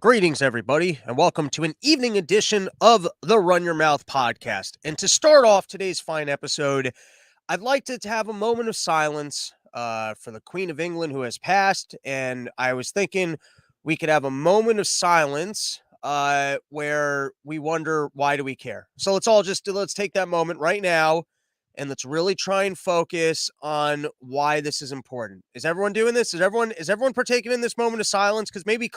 Greetings, everybody, and welcome to an evening edition of the Run Your Mouth podcast. And to start off today's fine episode, I'd like to have a moment of silence for the Queen of England who has passed. And I was thinking we could have a moment of silence where we wonder, why do we care? So let's take that moment right now and let's really try and focus on why this is important. Is everyone doing this? Is everyone partaking in this moment of silence? Because maybe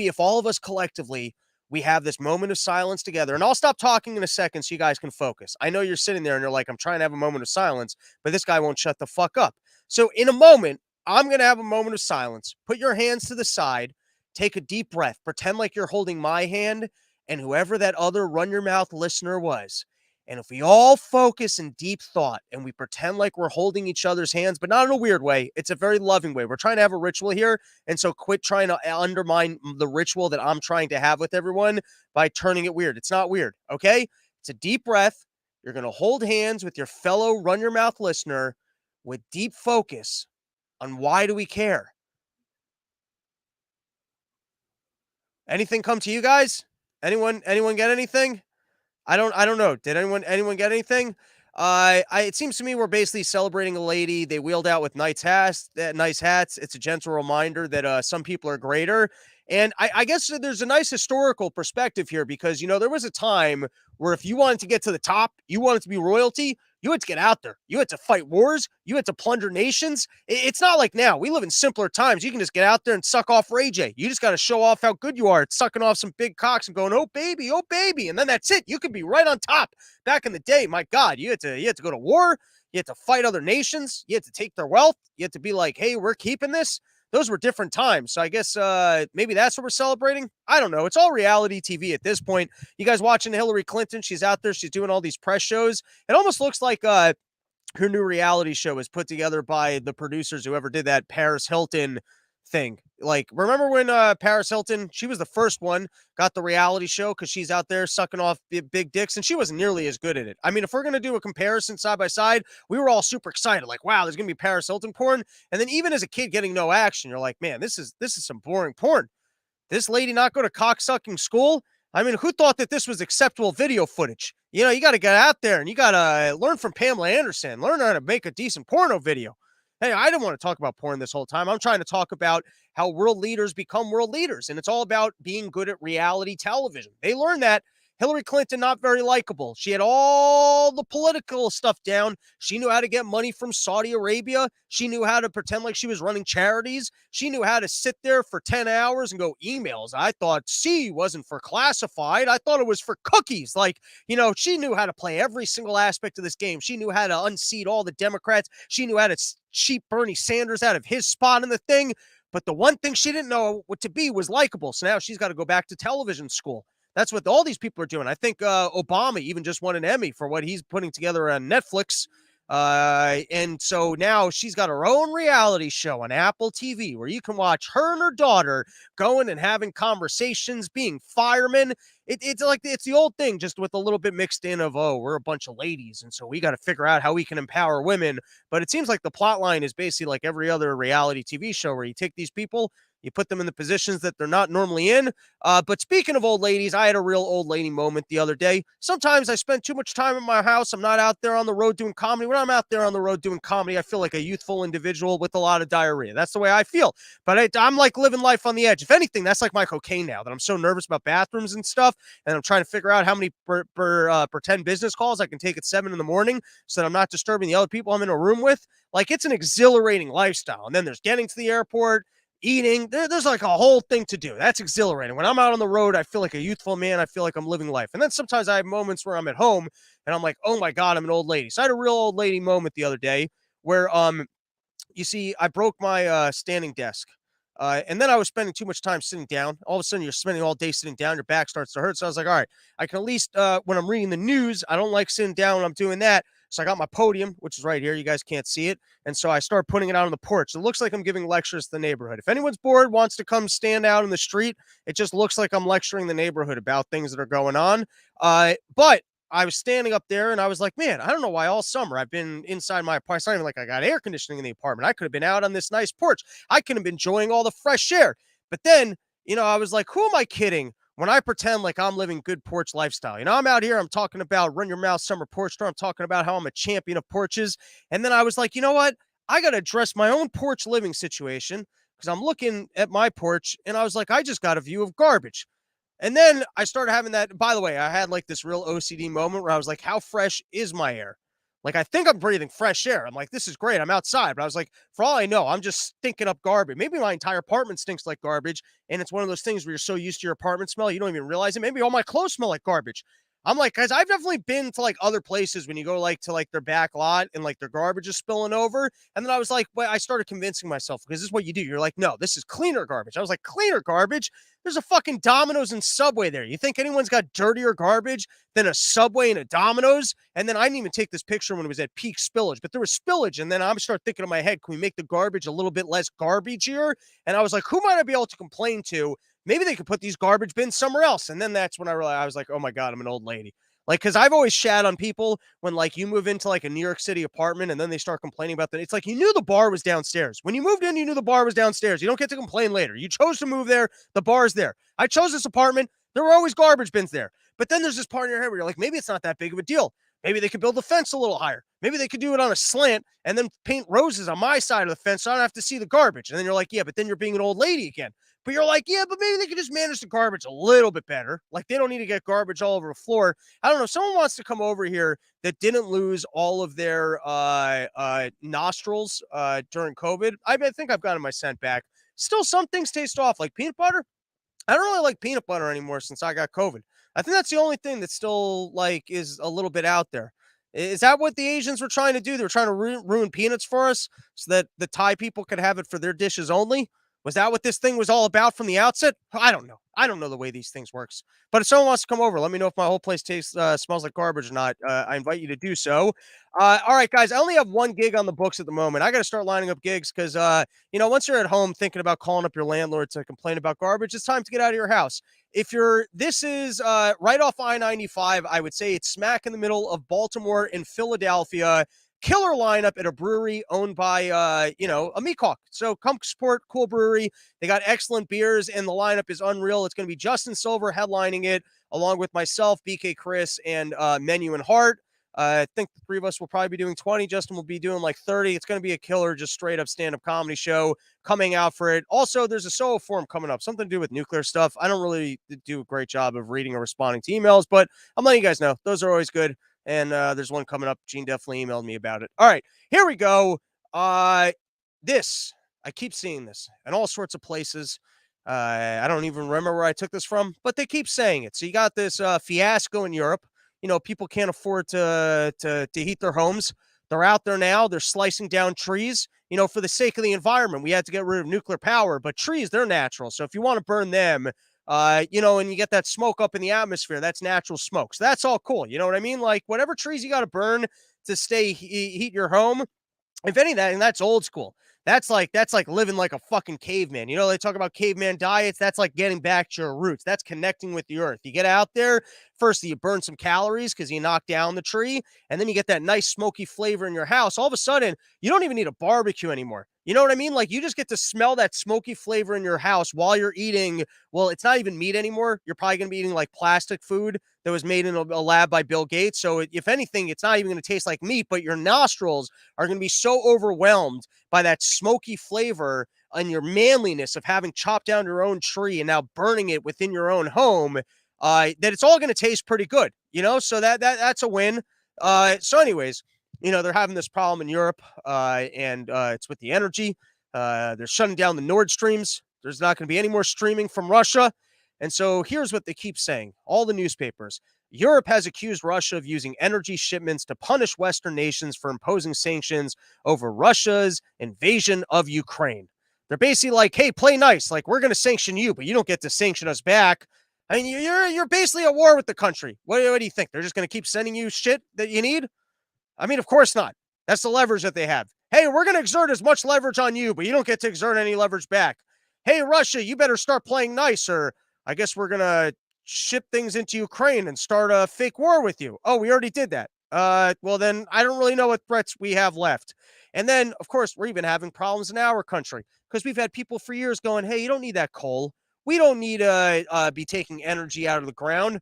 if all of us collectively we have this moment of silence together, and I'll stop talking in a second so you guys can focus. I know you're sitting there and you're like, I'm trying to have a moment of silence, but this guy won't shut the fuck up. So in a moment, I'm going to have a moment of silence. Put your hands to the side, take a deep breath, pretend like you're holding my hand and whoever that other run your mouth listener was. And if we all focus in deep thought and we pretend like we're holding each other's hands, but not in a weird way, it's a very loving way. We're trying to have a ritual here. And so quit trying to undermine the ritual that I'm trying to have with everyone by turning it weird. It's not weird, okay? It's a deep breath. You're going to hold hands with your fellow run your mouth listener with deep focus on why do we care. Anything come to you guys? Anyone get anything? I don't know. Did anyone get anything? It seems to me we're basically celebrating a lady they wheeled out with nice hats. It's a gentle reminder that some people are greater. And I guess there's a nice historical perspective here because, there was a time where if you wanted to get to the top, you wanted to be royalty, you had to get out there. You had to fight wars. You had to plunder nations. It's not like now. We live in simpler times. You can just get out there and suck off Ray J. You just got to show off how good you are at sucking off some big cocks and going, oh baby, oh baby. And then that's it. You could be right on top. Back in the day, my God, you had to go to war. You had to fight other nations. You had to take their wealth. You had to be like, hey, we're keeping this. Those were different times. So I guess maybe that's what we're celebrating. I don't know. It's all reality TV at this point. You guys watching Hillary Clinton? She's out there. She's doing all these press shows. It almost looks like her new reality show is put together by the producers, whoever did that Paris Hilton thing. Like, remember when Paris Hilton, she was the first one, got the reality show because she's out there sucking off big dicks, and she wasn't nearly as good at it. I mean, if we're going to do a comparison side by side, we were all super excited. Like, wow, there's going to be Paris Hilton porn. And then even as a kid getting no action, you're like, man, this is some boring porn. This lady not go to cocksucking school? I mean, who thought that this was acceptable video footage? You got to get out there and you got to learn from Pamela Anderson, learn how to make a decent porno video. Hey, I didn't want to talk about porn this whole time. I'm trying to talk about how world leaders become world leaders, and it's all about being good at reality television. They learned that. Hillary Clinton, not very likable. She had all the political stuff down. She knew how to get money from Saudi Arabia. She knew how to pretend like she was running charities. She knew how to sit there for 10 hours and go, emails. I thought C wasn't for classified. I thought it was for cookies. Like, she knew how to play every single aspect of this game. She knew how to unseat all the Democrats. She knew how to cheat Bernie Sanders out of his spot in the thing. But the one thing she didn't know what to be was likable. So now she's got to go back to television school. That's what all these people are doing. I think Obama even just won an Emmy for what he's putting together on Netflix. And so now she's got her own reality show on Apple TV where you can watch her and her daughter going and having conversations, being firemen. It's the old thing, just with a little bit mixed in of, oh, we're a bunch of ladies, and so we got to figure out how we can empower women. But it seems like the plot line is basically like every other reality TV show where you take these people, you put them in the positions that they're not normally in. But speaking of old ladies, I had a real old lady moment the other day. Sometimes I spend too much time in my house. I'm not out there on the road doing comedy. When I'm out there on the road doing comedy, I feel like a youthful individual with a lot of diarrhea. That's the way I feel. But I'm like living life on the edge. If anything, that's like my cocaine now, that I'm so nervous about bathrooms and stuff. And I'm trying to figure out how many pretend business calls I can take at 7 a.m. so that I'm not disturbing the other people I'm in a room with. Like, it's an exhilarating lifestyle. And then there's getting to the airport, eating. There's like a whole thing to do. That's exhilarating. When I'm out on the road, I feel like a youthful man. I feel like I'm living life. And then sometimes I have moments where I'm at home and I'm like, oh my God, I'm an old lady. So I had a real old lady moment the other day where, you see, I broke my standing desk. And then I was spending too much time sitting down. All of a sudden, you're spending all day sitting down. Your back starts to hurt. So I was like, all right, I can at least, when I'm reading the news, I don't like sitting down when I'm doing that. So I got my podium, which is right here. You guys can't see it. And so I start putting it out on the porch. It looks like I'm giving lectures to the neighborhood. If anyone's bored, wants to come stand out in the street, it just looks like I'm lecturing the neighborhood about things that are going on. But I was standing up there and I was like, man, I don't know why all summer I've been inside my apartment. It's not even like I got air conditioning in the apartment. I could have been out on this nice porch. I could have been enjoying all the fresh air. But then I was like, who am I kidding when I pretend like I'm living good porch lifestyle? I'm out here, I'm talking about run your mouth summer porch tour. I'm talking about how I'm a champion of porches. And then I was like, you know what? I got to address my own porch living situation because I'm looking at my porch and I was like, I just got a view of garbage. And then I started having that. By the way, I had like this real OCD moment where I was like, how fresh is my air? Like, I think I'm breathing fresh air. I'm like, this is great. I'm outside. But I was like, for all I know, I'm just stinking up garbage. Maybe my entire apartment stinks like garbage. And it's one of those things where you're so used to your apartment smell, you don't even realize it. Maybe all my clothes smell like garbage. I'm like, guys, I've definitely been to like other places when you go like to like their back lot and like their garbage is spilling over. And then I was like, well, I started convincing myself because this is what you do. You're like, no, this is cleaner garbage. I was like, cleaner garbage? There's a fucking Domino's and Subway there. You think anyone's got dirtier garbage than a Subway and a Domino's? And then I didn't even take this picture when it was at peak spillage, but there was spillage. And then I'm start thinking in my head, can we make the garbage a little bit less garbagier? And I was like, who might I be able to complain to? Maybe they could put these garbage bins somewhere else. And then that's when I realized, I was like, oh my God, I'm an old lady. Like, cause I've always shat on people when like you move into like a New York City apartment and then they start complaining about that. It's like, you knew the bar was downstairs. When you moved in, you knew the bar was downstairs. You don't get to complain later. You chose to move there. The bar's there. I chose this apartment. There were always garbage bins there. But then there's this part in your head where you're like, maybe it's not that big of a deal. Maybe they could build the fence a little higher. Maybe they could do it on a slant and then paint roses on my side of the fence so I don't have to see the garbage. And then you're like, yeah, but then you're being an old lady again. But you're like, yeah, but maybe they could just manage the garbage a little bit better. Like they don't need to get garbage all over the floor. I don't know. If someone wants to come over here that didn't lose all of their nostrils during COVID, I think I've gotten my scent back. Still, some things taste off, like peanut butter. I don't really like peanut butter anymore since I got COVID. I think that's the only thing that still like is a little bit out there. Is that what the Asians were trying to do? They were trying to ruin peanuts for us so that the Thai people could have it for their dishes only. Was that what this thing was all about from the outset? I don't know. I don't know the way these things works. But if someone wants to come over, let me know if my whole place tastes smells like garbage or not. I invite you to do so. All right, guys. I only have one gig on the books at the moment. I got to start lining up gigs because once you're at home thinking about calling up your landlord to complain about garbage, it's time to get out of your house. This is right off I-95, I would say it's smack in the middle of Baltimore and Philadelphia. Killer lineup at a brewery owned by, a Meekhawk. So come support cool brewery. They got excellent beers and the lineup is unreal. It's going to be Justin Silver headlining it along with myself, BK Chris, and Menu and Heart. I think the three of us will probably be doing 20. Justin will be doing like 30. It's going to be a killer, just straight up stand-up comedy show coming out for it. Also, there's a solo forum coming up, something to do with nuclear stuff. I don't really do a great job of reading or responding to emails, but I'm letting you guys know. Those are always good. And there's one coming up. Gene definitely emailed me about it. All right, here we go. I keep seeing this in all sorts of places. I don't even remember where I took this from, but they keep saying it. So you got this fiasco in Europe. People can't afford to heat their homes. They're out there now. They're slicing down trees, for the sake of the environment. We had to get rid of nuclear power, but trees, they're natural. So if you want to burn them, and you get that smoke up in the atmosphere, that's natural smoke. So that's all cool. You know what I mean? Like whatever trees you got to burn to heat your home, if any of that, and that's old school. That's like living like a fucking caveman. They talk about caveman diets. That's like getting back to your roots. That's connecting with the earth. You get out there, first you burn some calories because you knock down the tree, and then you get that nice smoky flavor in your house. All of a sudden, you don't even need a barbecue anymore. You know what I mean? Like you just get to smell that smoky flavor in your house while you're eating. Well, it's not even meat anymore. You're probably going to be eating like plastic food that was made in a lab by Bill Gates. So if anything, it's not even going to taste like meat, but your nostrils are going to be so overwhelmed by that smoky flavor and your manliness of having chopped down your own tree and now burning it within your own home, that it's all going to taste pretty good, so that's a win. So anyways, they're having this problem in Europe, and it's with the energy. They're shutting down the Nord Streams. There's not going to be any more streaming from Russia. And so here's what they keep saying. All the newspapers. Europe has accused Russia of using energy shipments to punish Western nations for imposing sanctions over Russia's invasion of Ukraine. They're basically like, hey, play nice. Like, we're going to sanction you, but you don't get to sanction us back. I mean, you're basically at war with the country. What do you think? They're just going to keep sending you shit that you need? I mean, of course not. That's the leverage that they have. Hey, we're going to exert as much leverage on you, but you don't get to exert any leverage back. Hey, Russia, you better start playing nice, or I guess we're going to ship things into Ukraine and start a fake war with you. Oh, we already did that. Well, then I don't really know what threats we have left. And then, of course, we're even having problems in our country because we've had people for years going, hey, you don't need that coal. We don't need to be taking energy out of the ground.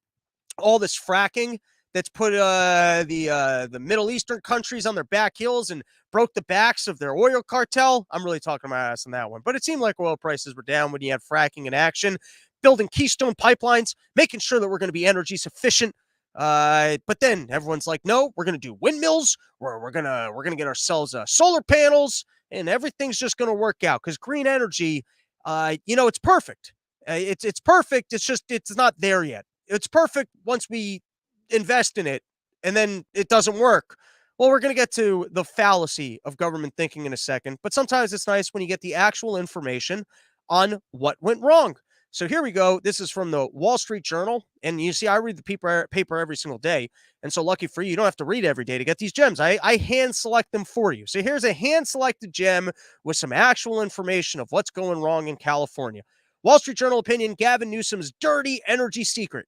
All this fracking that's put the Middle Eastern countries on their back heels and broke the backs of their oil cartel. I'm really talking my ass on that one, but it seemed like oil prices were down when you had fracking in action, building keystone pipelines, making sure that we're going to be energy sufficient. But then everyone's like, no, we're going to do windmills. We're gonna get ourselves solar panels, and everything's just going to work out because green energy, it's perfect. It's perfect. It's just it's not there yet. It's perfect once we invest in it and then it doesn't work. Well, we're going to get to the fallacy of government thinking in a second, but sometimes it's nice when you get the actual information on what went wrong. So here we go. This is from the Wall Street Journal. And you see, I read the paper every single day. And so lucky for you, you don't have to read every day to get these gems. I hand select them for you. So here's a hand selected gem with some actual information of what's going wrong in California. Wall Street Journal opinion, Gavin Newsom's dirty energy secret.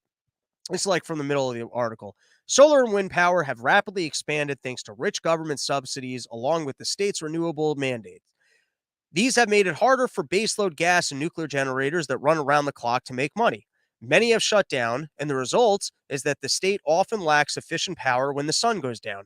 It's like from the middle of the article. Solar and wind power have rapidly expanded thanks to rich government subsidies along with the state's renewable mandates. These have made it harder for baseload gas and nuclear generators that run around the clock to make money. Many have shut down, and the result is that the state often lacks sufficient power when the sun goes down.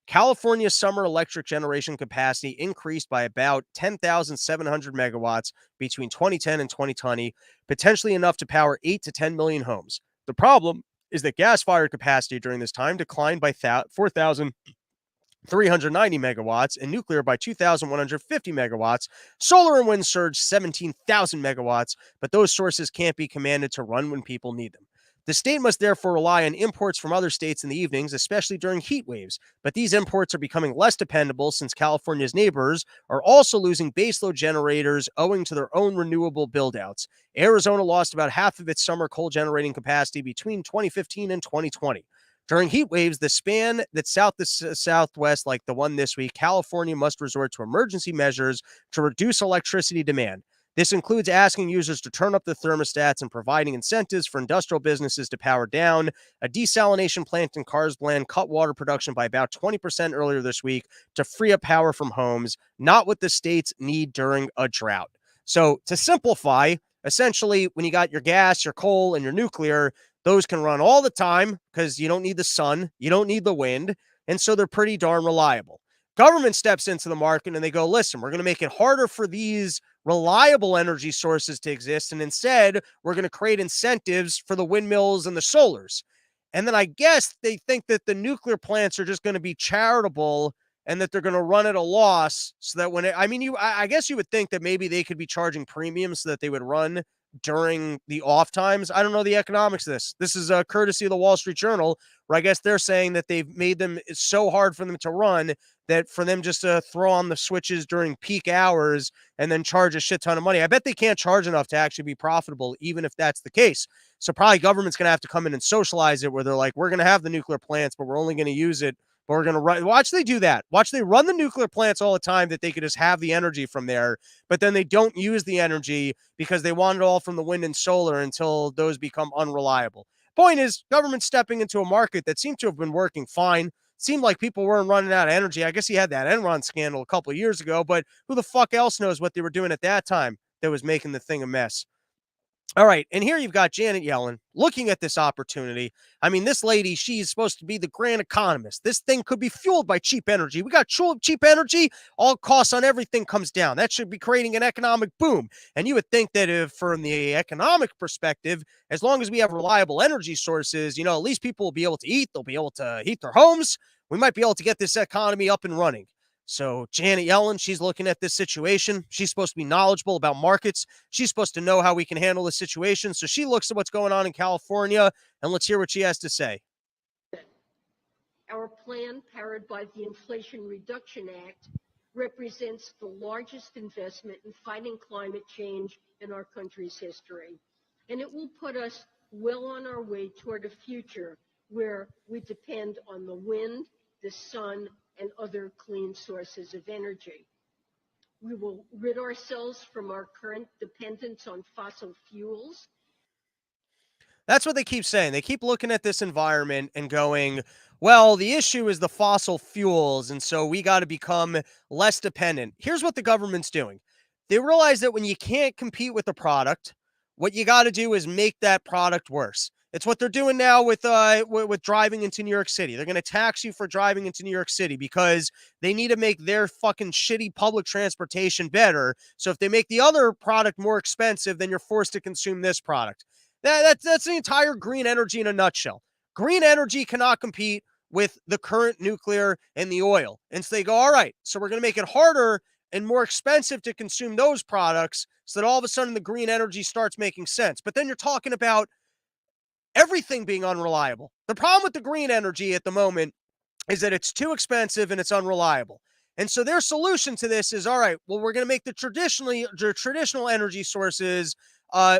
California's summer electric generation capacity increased by about 10,700 megawatts between 2010 and 2020, potentially enough to power 8 to 10 million homes. The problem is that gas-fired capacity during this time declined by 4,390 megawatts and nuclear by 2,150 megawatts. Solar and wind surged 17,000 megawatts, but those sources can't be commanded to run when people need them. The state must therefore rely on imports from other states in the evenings, especially during heat waves. But these imports are becoming less dependable since California's neighbors are also losing baseload generators owing to their own renewable buildouts. Arizona lost about half of its summer coal generating capacity between 2015 and 2020. During heat waves, the span that's south to southwest, like the one this week, California must resort to emergency measures to reduce electricity demand. This includes asking users to turn up the thermostats and providing incentives for industrial businesses to power down. A desalination plant in Carsland cut water production by about 20% earlier this week to free up power from homes, not what the states need during a drought. So to simplify, essentially, when you got your gas, your coal, and your nuclear, those can run all the time because you don't need the sun, you don't need the wind, and so they're pretty darn reliable. Government steps into the market and they go, listen, we're going to make it harder for these reliable energy sources to exist. And instead, we're going to create incentives for the windmills and the solars. And then I guess they think that the nuclear plants are just going to be charitable and that they're going to run at a loss so that I guess you would think that maybe they could be charging premiums so that they would run during the off times. I don't know the economics of this. This is a courtesy of the Wall Street Journal, where I guess they're saying that they've made them so hard for them to run that for them just to throw on the switches during peak hours and then charge a shit ton of money. I bet they can't charge enough to actually be profitable, even if that's the case. So probably government's going to have to come in and socialize it where they're like, we're going to have the nuclear plants, but we're only going to use it. But we're going to run. Watch they do that. Watch they run the nuclear plants all the time that they could just have the energy from there, but then they don't use the energy because they want it all from the wind and solar until those become unreliable. Point is, government stepping into a market that seemed to have been working fine. Seemed like people weren't running out of energy. I guess he had that Enron scandal a couple of years ago, but who the fuck else knows what they were doing at that time that was making the thing a mess? All right, and here you've got Janet Yellen looking at this opportunity. I mean, this lady, she's supposed to be the grand economist. This thing could be fueled by cheap energy. We got cheap energy, all costs on everything comes down. That should be creating an economic boom. And you would think that if from the economic perspective, as long as we have reliable energy sources, at least people will be able to eat, they'll be able to heat their homes. We might be able to get this economy up and running. So Janet Yellen, she's looking at this situation. She's supposed to be knowledgeable about markets. She's supposed to know how we can handle the situation. So she looks at what's going on in California, and let's hear what she has to say. Our plan, powered by the Inflation Reduction Act, represents the largest investment in fighting climate change in our country's history. And it will put us well on our way toward a future where we depend on the wind, the sun, and other clean sources of energy. We will rid ourselves from our current dependence on fossil fuels. That's what they keep saying. They keep looking at this environment and going, well, the issue is the fossil fuels, and so we got to become less dependent. Here's what the government's doing. They realize that when you can't compete with the product, what you got to do is make that product worse. It's what they're doing now with driving into New York City. They're going to tax you for driving into New York City because they need to make their fucking shitty public transportation better. So if they make the other product more expensive, then you're forced to consume this product. That's the entire green energy in a nutshell. Green energy cannot compete with the current nuclear and the oil. And so they go, all right, so we're going to make it harder and more expensive to consume those products so that all of a sudden the green energy starts making sense. But then you're talking about everything being unreliable. The problem with the green energy at the moment is that it's too expensive and it's unreliable. And so their solution to this is, all right, well, we're going to make the traditional energy sources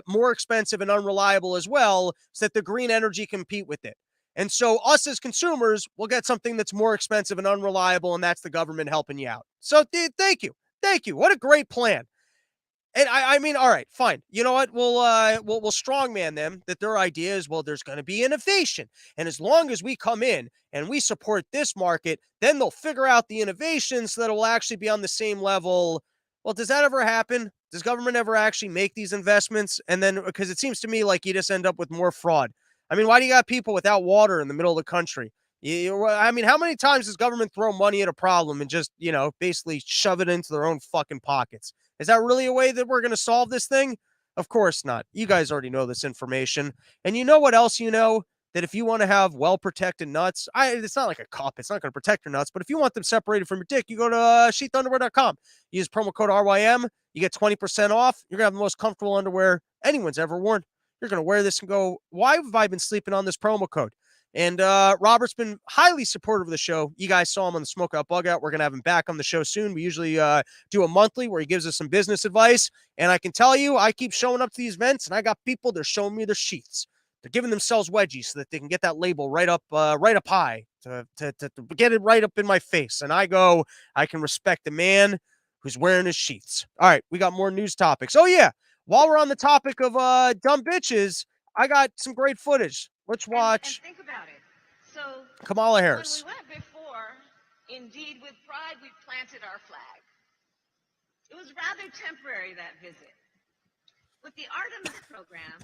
more expensive and unreliable as well, so that the green energy compete with it. And so us as consumers will get something that's more expensive and unreliable, and that's the government helping you out. So thank you. Thank you. What a great plan. And I mean, all right, fine. You know what? We'll strongman them that their idea is, well, there's going to be innovation, and as long as we come in and we support this market, then they'll figure out the innovation so that it will actually be on the same level. Well, does that ever happen? Does government ever actually make these investments? And then, because it seems to me like you just end up with more fraud. I mean, why do you got people without water in the middle of the country? I mean, how many times does government throw money at a problem and just, basically shove it into their own fucking pockets? Is that really a way that we're going to solve this thing? Of course not. You guys already know this information. And you know what else you know? That if you want to have well-protected nuts, it's not like a cup. It's not going to protect your nuts. But if you want them separated from your dick, you go to sheathunderwear.com. Use promo code RYM. You get 20% off. You're going to have the most comfortable underwear anyone's ever worn. You're going to wear this and go, why have I been sleeping on this promo code? And Robert's been highly supportive of the show. You guys saw him on the Smoke Out Bug Out. We're going to have him back on the show soon. We usually do a monthly where he gives us some business advice. And I can tell you, I keep showing up to these events, and I got people, they're showing me their sheaths. They're giving themselves wedgies so that they can get that label right up high to get it right up in my face. And I go, I can respect the man who's wearing his sheaths. All right, we got more news topics. Oh, yeah. While we're on the topic of dumb bitches, I got some great footage. Let's watch. And think about it. So Kamala Harris. When we went before, indeed, with pride, we planted our flag. It was rather temporary, that visit. With the Artemis program,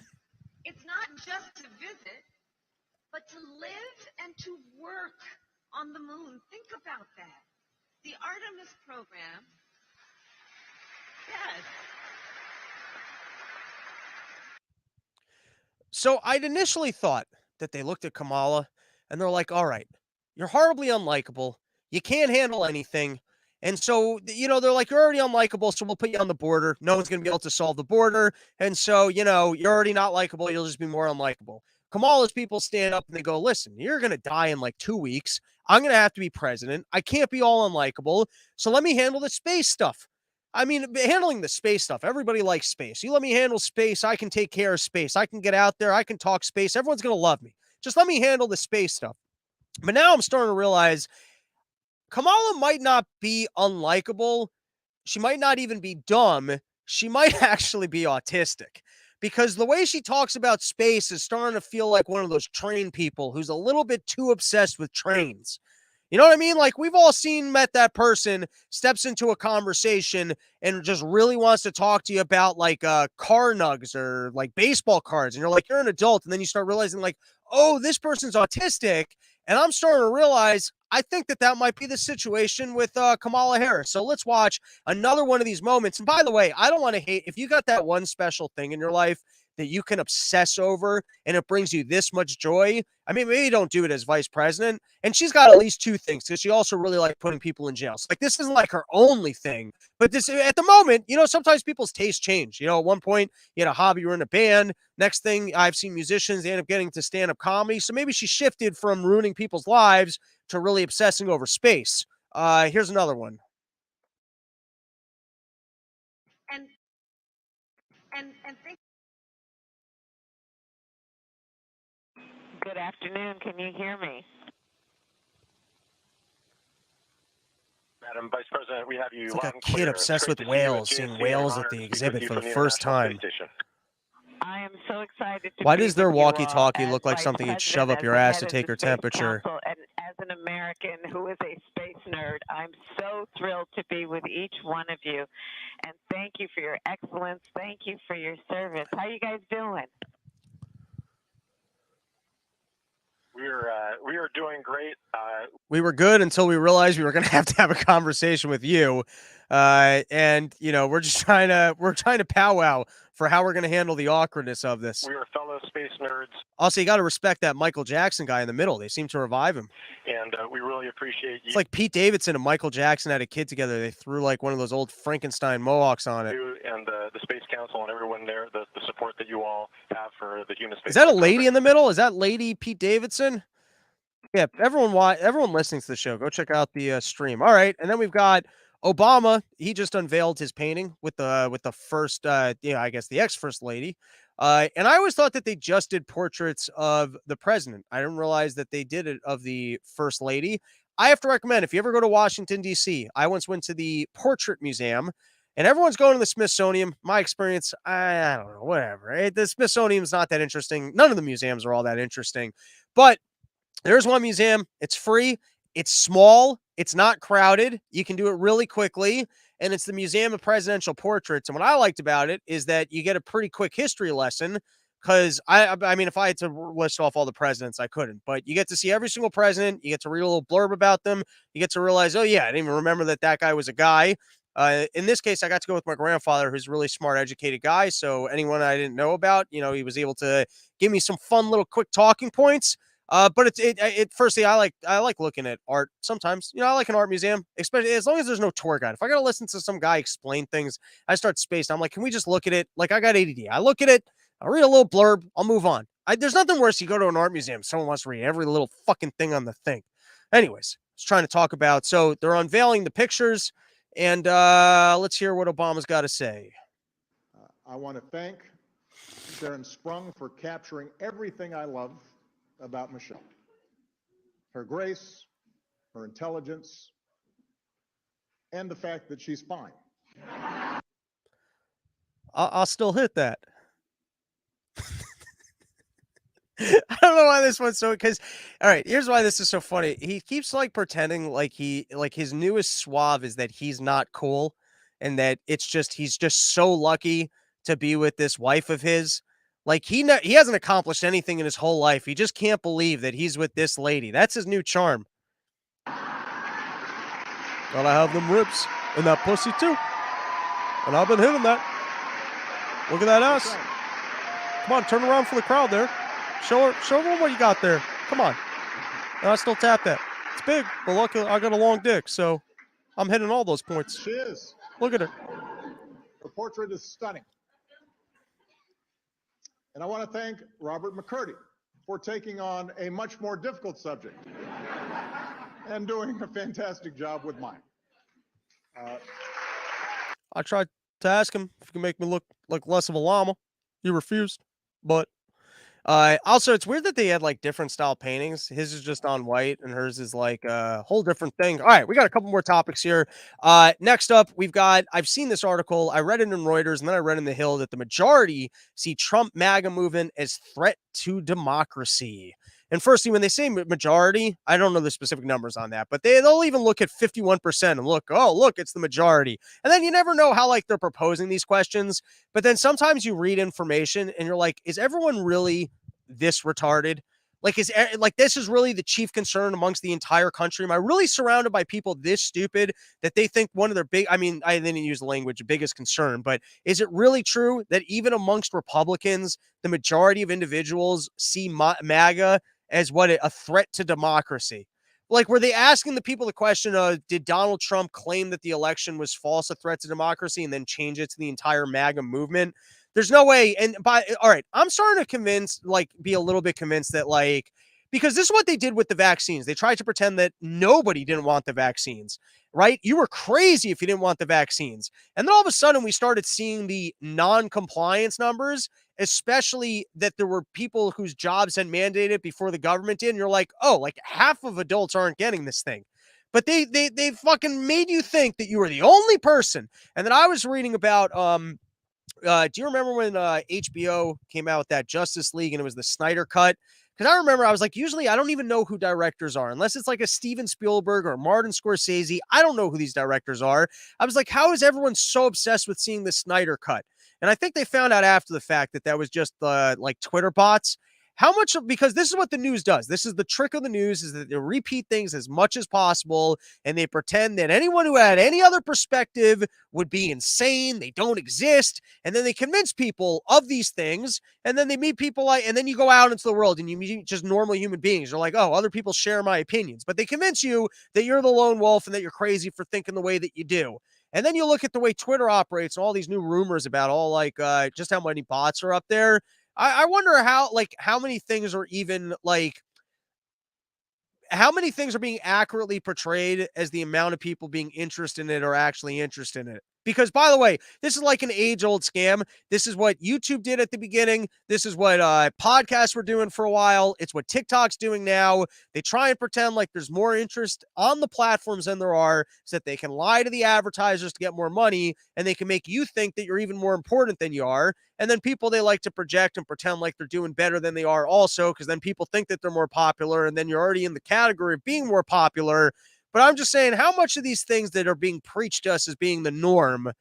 it's not just to visit, but to live and to work on the moon. Think about that. The Artemis program, yes. So I'd initially thought that they looked at Kamala and they're like, all right, you're horribly unlikable. You can't handle anything. And so, they're like, you're already unlikable, so we'll put you on the border. No one's going to be able to solve the border. And so, you're already not likable. You'll just be more unlikable. Kamala's people stand up and they go, listen, you're going to die in like 2 weeks. I'm going to have to be president. I can't be all unlikable. So let me handle the space stuff. I mean, handling the space stuff, everybody likes space. You let me handle space, I can take care of space. I can get out there, I can talk space. Everyone's going to love me. Just let me handle the space stuff. But now I'm starting to realize Kamala might not be unlikable. She might not even be dumb. She might actually be autistic, because the way she talks about space is starting to feel like one of those train people who's a little bit too obsessed with trains. You know what I mean? Like, we've all met that person steps into a conversation and just really wants to talk to you about like car nugs or like baseball cards. And you're like, you're an adult. And then you start realizing like, oh, this person's autistic. And I'm starting to realize I think that might be the situation with Kamala Harris. So let's watch another one of these moments. And by the way, I don't want to hate, if you got that one special thing in your life that you can obsess over and it brings you this much joy, I mean, maybe don't do it as vice president. And she's got at least 2 things, because she also really liked putting people in jail. So, like, this isn't like her only thing, but this, at the moment, sometimes people's tastes change. At one point you had a hobby, you were in a band. Next thing, I've seen musicians, they end up getting to stand-up comedy. So maybe she shifted from ruining people's lives to really obsessing over space. Here's another one. And think. Good afternoon. Can you hear me? Madam Vice President, we have you. It's like a kid obsessed with whales, seeing whales at the exhibit for the first time. I am so excited. Why does their walkie-talkie look like something you'd shove up your ass to take your temperature? as an American who is a space nerd, I'm so thrilled to be with each one of you. And thank you for your excellence. Thank you for your service. How you guys doing? We are doing great. We were good until we realized we were going to have a conversation with you, and we're trying to powwow for how we're going to handle the awkwardness of this. We are fellow space nerds. Also, you got to respect that Michael Jackson guy in the middle. They seem to revive him, and we really appreciate you. It's like Pete Davidson and Michael Jackson had a kid together. They threw like one of those old Frankenstein mohawks on it. And the Space Council and everyone there, the support that you all have for the human space. Is that a lady in the middle? Is that Lady Pete Davidson? Yeah, everyone listening to the show, go check out the stream. All right, and then we've got Obama. He just unveiled his painting with the first, I guess the ex-first lady. And I always thought that they just did portraits of the president. I didn't realize that they did it of the first lady. I have to recommend, if you ever go to Washington, D.C., I once went to the Portrait Museum, and everyone's going to the Smithsonian. My experience, I don't know, whatever. The Smithsonian's not that interesting. None of the museums are all that interesting. But there's one museum. It's free. It's small. It's not crowded. You can do it really quickly. And it's the Museum of Presidential Portraits. And what I liked about it is that you get a pretty quick history lesson, because I mean, if I had to list off all the presidents, I couldn't. But you get to see every single president. You get to read a little blurb about them. You get to realize, oh, yeah, I didn't even remember that guy was a guy. In this case, I got to go with my grandfather, who's a really smart, educated guy. So anyone I didn't know about, he was able to give me some fun little quick talking points. But firstly, I like looking at art sometimes. I like an art museum, especially as long as there's no tour guide. If I got to listen to some guy explain things, I start spaced. I'm like, can we just look at it? Like, I got ADD. I look at it, I'll read a little blurb, I'll move on. There's nothing worse. You go to an art museum, someone wants to read every little fucking thing on the thing. Anyways, I was trying to talk about, so they're unveiling the pictures, and let's hear what Obama's got to say. I want to thank Sharon Sprung for capturing everything I love about Michelle. Her grace, her intelligence, and the fact that she's fine. I'll still hit that. I don't know why this one's so, because, all right, here's why this is so funny. He keeps like pretending like his newest suave is that he's not cool, and that he's just so lucky to be with this wife of his. Like, he hasn't accomplished anything in his whole life. He just can't believe that he's with this lady. That's his new charm. Gotta have them ribs and that pussy too. And I've been hitting that. Look at that ass. Come on, turn around for the crowd there. Show her what you got there. Come on. And I still tap that. It's big, but look, I got a long dick, so I'm hitting all those points. She is. Look at her. Her portrait is stunning. And I want to thank Robert McCurdy for taking on a much more difficult subject and doing a fantastic job with mine. I tried to ask him if he could make me look like less of a llama. He refused. But also, it's weird that they had like different style paintings. His is just on white, and hers is like a whole different thing. All right, we got a couple more topics here. Next up, I've seen this article. I read it in Reuters, and then I read in The Hill that the majority see Trump MAGA movement as threat to democracy. And firstly, when they say majority, I don't know the specific numbers on that, but they'll even look at 51% and look, it's the majority. And then you never know how like they're proposing these questions. But then sometimes you read information and you're like, is everyone really this retarded? Like, this is really the chief concern amongst the entire country? Am I really surrounded by people this stupid that they think one of their I didn't use the language biggest concern, but is it really true that even amongst Republicans, the majority of individuals see MAGA as a threat to democracy? Like, were they asking the people the question of, did Donald Trump claim that the election was false, a threat to democracy, and then change it to the entire MAGA movement? There's no way. All right, I'm starting to be a little bit convinced that, like, because this is what they did with the vaccines. They tried to pretend that nobody didn't want the vaccines, right? You were crazy if you didn't want the vaccines. And then all of a sudden we started seeing the non-compliance numbers, especially that there were people whose jobs had mandated before the government did. And you're like, oh, like half of adults aren't getting this thing. But they fucking made you think that you were the only person. And then I was reading about, do you remember when HBO came out with that Justice League and it was the Snyder Cut? Because I remember I was like, usually I don't even know who directors are unless it's like a Steven Spielberg or Martin Scorsese. I don't know who these directors are. I was like, how is everyone so obsessed with seeing the Snyder cut? And I think they found out after the fact that that was just like Twitter bots. How much because this is what the news does. This is the trick of the news is that they repeat things as much as possible and they pretend that anyone who had any other perspective would be insane. They don't exist. And then they convince people of these things. And then they meet people like, and then you go out into the world and you meet just normal human beings. You're like, oh, other people share my opinions, but they convince you that you're the lone wolf and that you're crazy for thinking the way that you do. And then you look at the way Twitter operates and all these new rumors about all like just how many bots are up there. I wonder how many things are even like how many things are being accurately portrayed as the amount of people being interested in it or actually interested in it. Because, by the way, this is like an age-old scam. This is what YouTube did at the beginning. This is what podcasts were doing for a while. It's what TikTok's doing now. They try and pretend like there's more interest on the platforms than there are so that they can lie to the advertisers to get more money, and they can make you think that you're even more important than you are. And then people, they like to project and pretend like they're doing better than they are also, because then people think that they're more popular, and then you're already in the category of being more popular. But I'm just saying, how much of these things that are being preached to us as being the norm,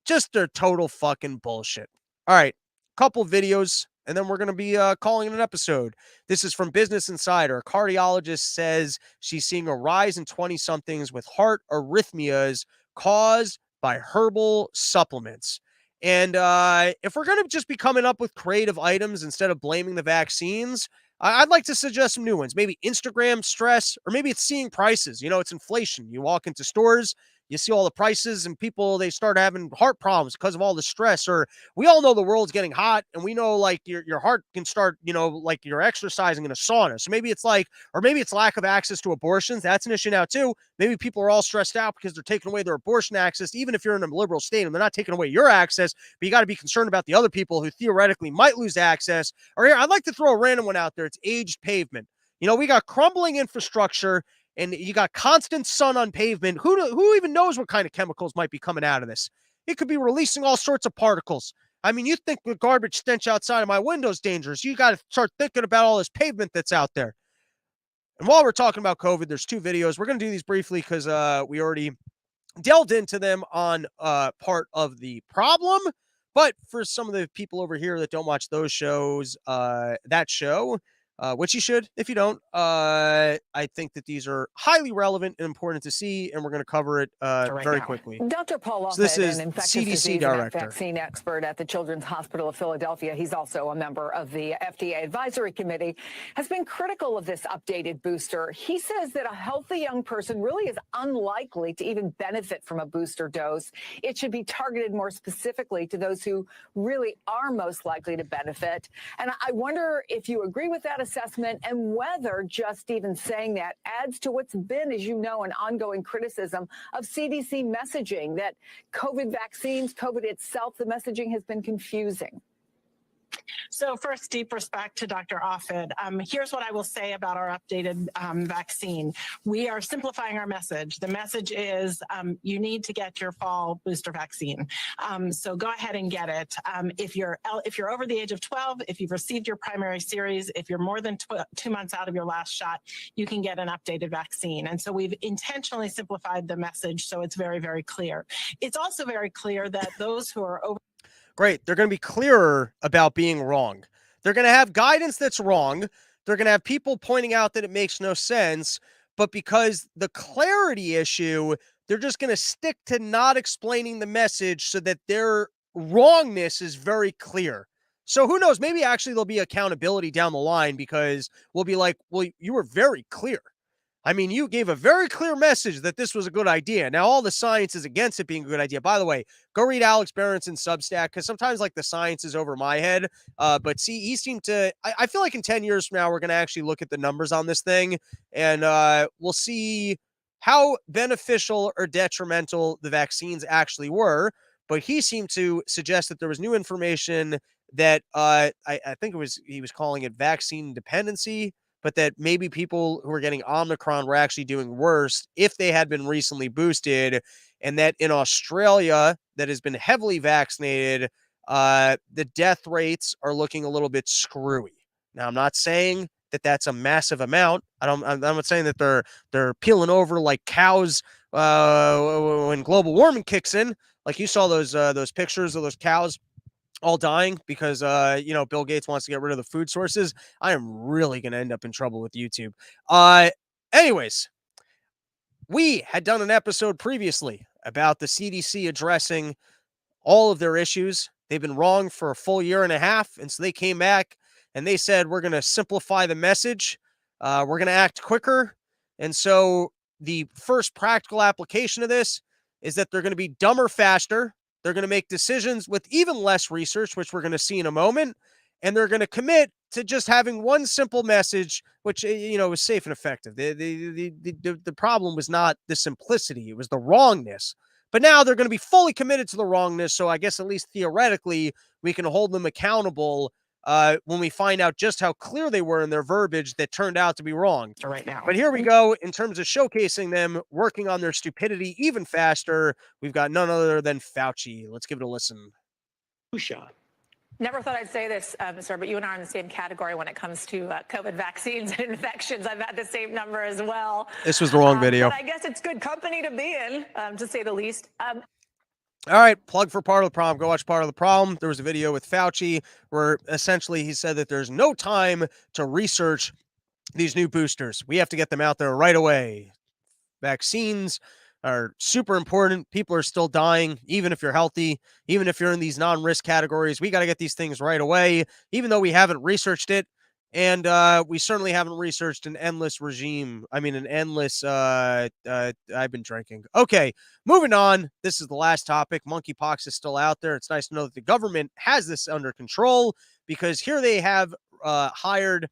just are total fucking bullshit. All right, couple videos, and then we're going to be calling it an episode. This is from Business Insider. A cardiologist says she's seeing a rise in 20-somethings with heart arrhythmias caused by herbal supplements. And if we're going to just be coming up with creative items instead of blaming the vaccines, I'd like to suggest some new ones. Maybe Instagram stress, or maybe it's seeing prices. You know, it's inflation. You walk into stores, you see all the prices, and people, they start having heart problems because of all the stress. Or we all know the world's getting hot, and we know like your heart can start, you know, like you're exercising in a sauna. So maybe it's like, or maybe it's lack of access to abortions. That's an issue now too. Maybe people are all stressed out because they're taking away their abortion access, even if you're in a liberal state and they're not taking away your access, but you got to be concerned about the other people who theoretically might lose access. Or here, I'd like to throw a random one out there. It's aged pavement. You know, we got crumbling infrastructure and you got constant sun on pavement. Who even knows what kind of chemicals might be coming out of this? It could be releasing all sorts of particles. I mean, you think the garbage stench outside of my window is dangerous. You got to start thinking about all this pavement that's out there. And while we're talking about COVID, there's two videos. We're going to do these briefly because we already delved into them on part of the problem. But for some of the people over here that don't watch those shows, that show, which you should if you don't, I think that these are highly relevant and important to see, and we're going to cover it very quickly. Dr. Paul So this Offit, is an infectious CDC disease director. and vaccine expert at the Children's Hospital of Philadelphia. He's also a member of the FDA Advisory Committee, has been critical of this updated booster. He says that a healthy young person really is unlikely to even benefit from a booster dose. It should be targeted more specifically to those who really are most likely to benefit. And I wonder if you agree with that assessment and whether just even saying that adds to what's been, as you know, an ongoing criticism of CDC messaging that COVID vaccines, COVID itself, the messaging has been confusing. So first, deep respect to Dr. Offit. Here's what I will say about our updated vaccine. We are simplifying our message. The message is you need to get your fall booster vaccine. So go ahead and get it. If you're over the age of 12, if you've received your primary series, if you're more than 2 months out of your last shot, you can get an updated vaccine. And so we've intentionally simplified the message so it's very, very clear. It's also very clear that those who are over Great. They're going to be clearer about being wrong. They're going to have guidance that's wrong. They're going to have people pointing out that it makes no sense. But because the clarity issue, they're just going to stick to not explaining the message so that their wrongness is very clear. So who knows? Maybe actually there'll be accountability down the line because we'll be like, well, you were very clear. I mean, you gave a very clear message that this was a good idea. Now, all the science is against it being a good idea. By the way, go read Alex Berenson's Substack because sometimes, like, the science is over my head. But see, he seemed to. I feel like in 10 years from now, we're going to actually look at the numbers on this thing, and we'll see how beneficial or detrimental the vaccines actually were. But he seemed to suggest that there was new information that I think he was calling it vaccine dependency, but that maybe people who are getting Omicron were actually doing worse if they had been recently boosted, and that in Australia, that has been heavily vaccinated, the death rates are looking a little bit screwy. Now, I'm not saying that that's a massive amount. I'm not saying that they're peeling over like cows when global warming kicks in. Like you saw those pictures of those cows all dying because Bill Gates wants to get rid of the food sources. I am really going to end up in trouble with YouTube. Anyways, we had done an episode previously about the CDC addressing all of their issues. They've been wrong for a full year and a half, and so they came back and they said, we're going to simplify the message. We're going to act quicker. And so the first practical application of this is that they're going to be dumber faster. They're going to make decisions with even less research, which we're going to see in a moment. And they're going to commit to just having one simple message, which, was safe and effective. The problem was not the simplicity. It was the wrongness. But now they're going to be fully committed to the wrongness. So I guess at least theoretically, we can hold them accountable when we find out just how clear they were in their verbiage that turned out to be wrong. Right now. But here we go. In terms of showcasing them working on their stupidity even faster, we've got none other than Fauci. Let's give it a listen. Never thought I'd say this, sir, but you and I are in the same category when it comes to COVID vaccines and infections. I've had the same number as well. This was the wrong video. But I guess it's good company to be in, to say the least. All right, plug for Part of the Problem. Go watch Part of the Problem. There was a video with Fauci where essentially he said that there's no time to research these new boosters. We have to get them out there right away. Vaccines are super important. People are still dying, even if you're healthy, even if you're in these non-risk categories. We got to get these things right away, even though we haven't researched it. And we certainly haven't researched an endless regime. I mean, an endless, I've been drinking. Okay, moving on. This is the last topic. Monkeypox is still out there. It's nice to know that the government has this under control because here they have hired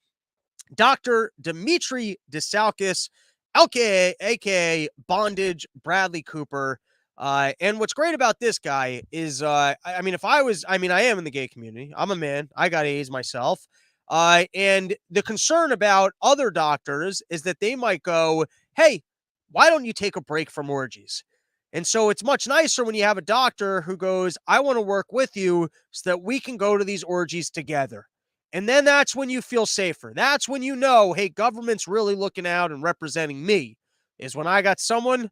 Dr. Dimitri Dsalkis, aka Bondage Bradley Cooper. And what's great about this guy is, I am in the gay community. I'm a man. I got AIDS myself. And the concern about other doctors is that they might go, hey, why don't you take a break from orgies? And so it's much nicer when you have a doctor who goes, I want to work with you so that we can go to these orgies together. And then that's when you feel safer. That's when you know, hey, government's really looking out and representing me, is when I got someone.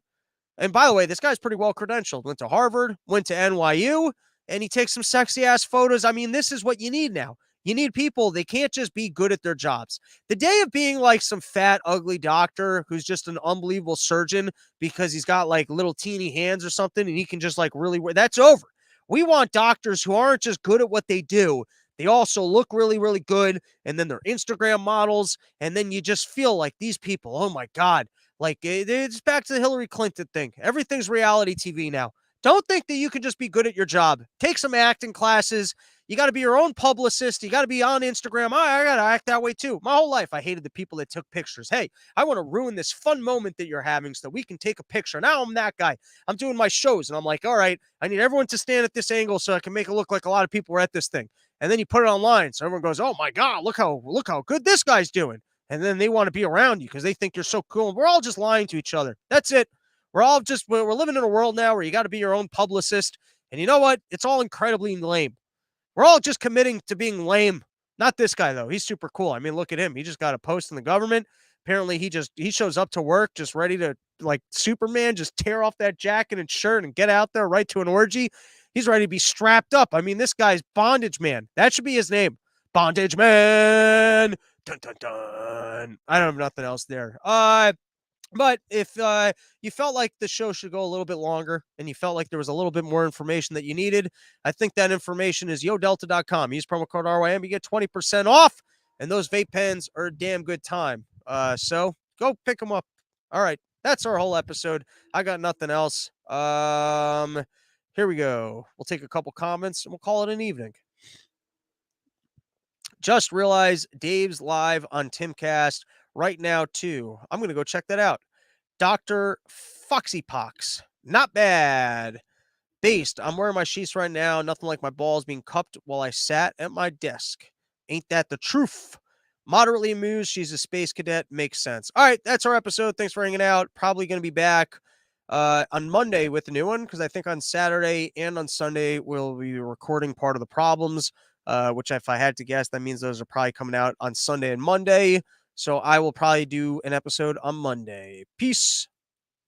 And by the way, this guy's pretty well credentialed. Went to Harvard, went to NYU, and he takes some sexy ass photos. I mean, this is what you need now. You need people. They can't just be good at their jobs. The day of being like some fat, ugly doctor who's just an unbelievable surgeon because he's got like little teeny hands or something and he can just like really, that's over. We want doctors who aren't just good at what they do. They also look really, really good. And then they're Instagram models. And then you just feel like these people, oh my God, like it's back to the Hillary Clinton thing. Everything's reality TV now. Don't think that you can just be good at your job. Take some acting classes. You got to be your own publicist. You got to be on Instagram. I got to act that way too. My whole life, I hated the people that took pictures. Hey, I want to ruin this fun moment that you're having so that we can take a picture. Now I'm that guy. I'm doing my shows and I'm like, all right, I need everyone to stand at this angle so I can make it look like a lot of people are at this thing. And then you put it online. So everyone goes, oh my God, look how good this guy's doing. And then they want to be around you because they think you're so cool. And we're all just lying to each other. That's it. We're living in a world now where you got to be your own publicist. And you know what? It's all incredibly lame. We're all just committing to being lame. Not this guy, though. He's super cool. I mean, look at him. He just got a post in the government. Apparently, he shows up to work just ready to, like Superman, just tear off that jacket and shirt and get out there right to an orgy. He's ready to be strapped up. I mean, this guy's Bondage Man. That should be his name. Bondage Man. Dun, dun, dun. I don't have nothing else there. But if you felt like the show should go a little bit longer and you felt like there was a little bit more information that you needed, I think that information is yodelta.com. Use promo code RYM. You get 20% off, and those vape pens are a damn good time. So go pick them up. All right. That's our whole episode. I got nothing else. Here we go. We'll take a couple comments and we'll call it an evening. Just realized Dave's live on Timcast right now, too. I'm going to go check that out. Dr. Foxypox. Not bad. Based. I'm wearing my sheets right now. Nothing like my balls being cupped while I sat at my desk. Ain't that the truth? Moderately amused. She's a space cadet. Makes sense. All right. That's our episode. Thanks for hanging out. Probably going to be back on Monday with a new one because I think on Saturday and on Sunday we'll be recording Part of the Problems. which if I had to guess, that means those are probably coming out on Sunday and Monday. So I will probably do an episode on Monday. Peace.